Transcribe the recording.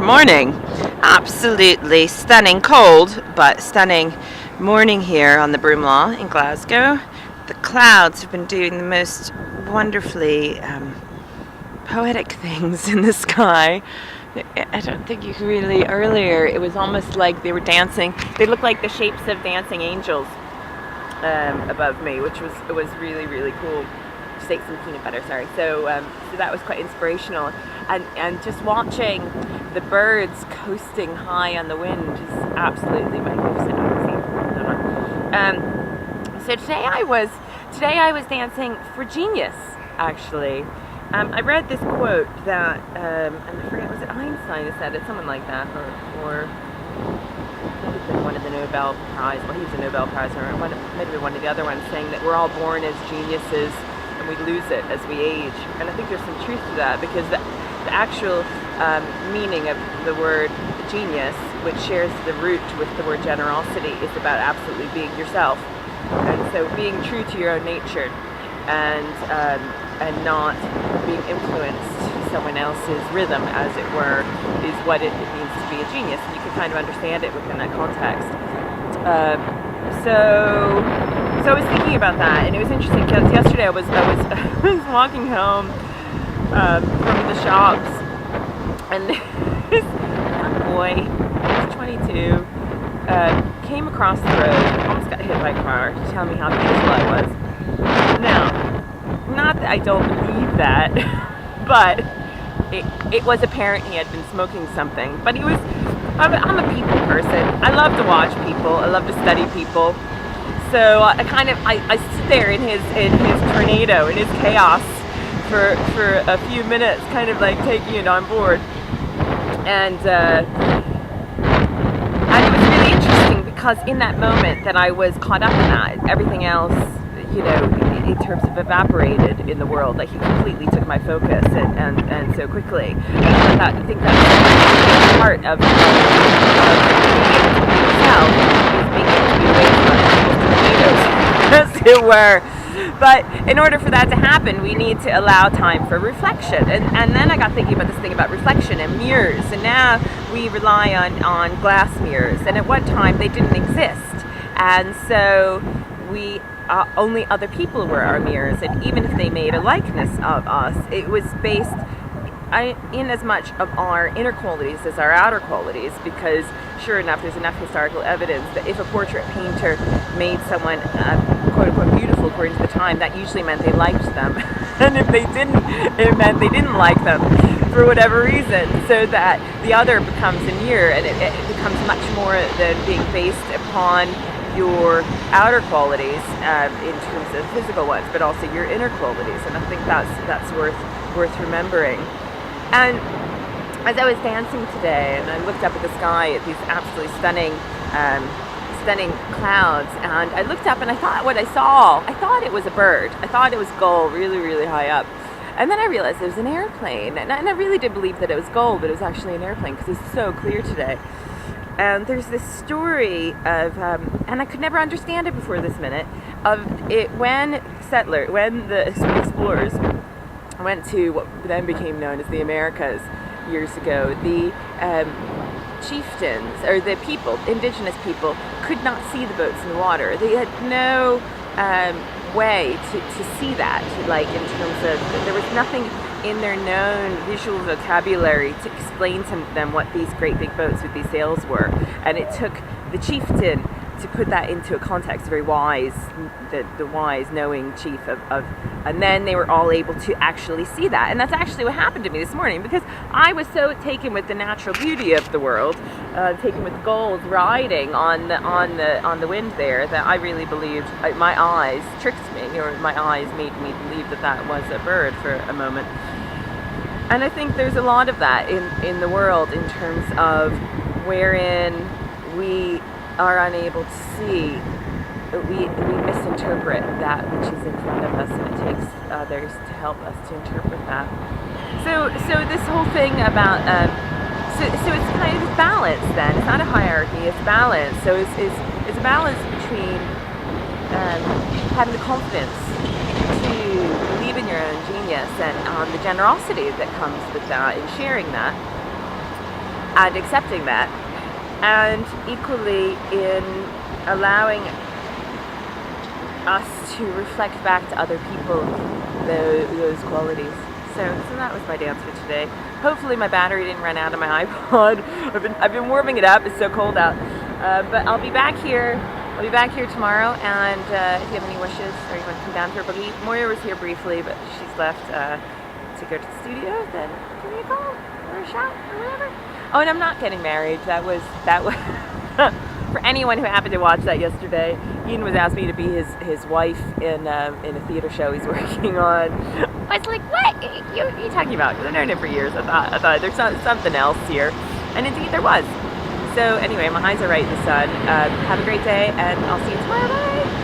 morning. Absolutely stunning cold, but stunning morning here on the Broomlaw in Glasgow. The clouds have been doing the most wonderfully poetic things in the sky. I don't think you could really, earlier it was almost like they were dancing. They looked like the shapes of dancing angels above me, which was really, really cool. Just ate some peanut butter, sorry. So that was quite inspirational. And just watching the birds coasting high on the wind is absolutely magnificent. So today I was dancing for genius, actually. I read this quote that, and I forget, was it Einstein who said it, someone like that, or maybe it's been one of the Nobel Prize, well, he's a Nobel Prize, or maybe one of the other ones, saying that we're all born as geniuses and we lose it as we age. And I think there's some truth to that, because the actual meaning of the word genius, which shares the root with the word generosity, is about absolutely being yourself. And so being true to your own nature and not being influenced someone else's rhythm, as it were, is what it means to be a genius. And you can kind of understand it within that context. So I was thinking about that, and it was interesting because yesterday I was walking home from the shops, and this young boy, he was 22, came across the road, almost got hit by a car, to tell me how beautiful I was. Now, not that I don't believe that, but it was apparent he had been smoking something. But I'm a people person. I love to watch people. I love to study people. So I sit there in his tornado, in his chaos, for a few minutes, kind of like taking it on board. And it was really interesting, because in that moment that I was caught up in that, everything else, in terms of evaporated in the world, like he completely took my focus and so quickly. And I think that's part of yourself, is being able to be away from tornadoes, as it were. But in order for that to happen, we need to allow time for reflection. And then I got thinking about this thing about reflection and mirrors. And now we rely on glass mirrors. And at one time, they didn't exist. And so only other people were our mirrors. And even if they made a likeness of us, it was based in as much of our inner qualities as our outer qualities, because sure enough, there's enough historical evidence that if a portrait painter made someone quote-unquote beautiful according to the time, that usually meant they liked them. And if they didn't, it meant they didn't like them for whatever reason, so that the other becomes a mirror, and it becomes much more than being based upon your outer qualities in terms of physical ones, but also your inner qualities. And I think that's worth remembering. And as I was dancing today, and I looked up at the sky at these absolutely stunning clouds, and I looked up and I thought it was a bird. I thought it was gull, really, really high up. And then I realized it was an airplane, and I really did believe that it was gold, but it was actually an airplane, because it's so clear today. And there's this story of, and I could never understand it before this minute, of it when the explorers went to what then became known as the Americas years ago, the chieftains, or the people, indigenous people, could not see the boats in the water. They had no way to see that, like in terms of, there was nothing in their known visual vocabulary to explain to them what these great big boats with these sails were. And it took the chieftain to put that into a context, very wise, the wise, knowing chief of, and then they were all able to actually see that. And that's actually what happened to me this morning, because I was so taken with the natural beauty of the world, taken with gulls riding on the wind there, that I really believed, my eyes tricked me, or my eyes made me believe that was a bird for a moment. And I think there's a lot of that in the world, in terms of wherein we are unable to see, we misinterpret that which is in front of us, and it takes others to help us to interpret that. So this whole thing about so it's kind of balance. Then it's not a hierarchy; it's balance. So it's a balance between having the confidence to believe in your own genius, and the generosity that comes with that, and sharing that. and accepting that, and equally in allowing us to reflect back to other people those qualities. So that was my dance for today. Hopefully my battery didn't run out of my iPod. I've been warming it up. It's so cold out. But I'll be back here. I'll be back here tomorrow. And if you have any wishes or you want to come down for a boogie, Moira was here briefly, but she's left to go to the studio. Then give me a call or a shout or whatever. Oh, and I'm not getting married. That was for anyone who happened to watch that yesterday. Ian was asking me to be his wife in a theater show he's working on. I was like, what? What are you talking about? Because I've known him for years. I thought there's something else here. And indeed there was. So anyway, my eyes are right in the sun. Have a great day, and I'll see you tomorrow. Bye!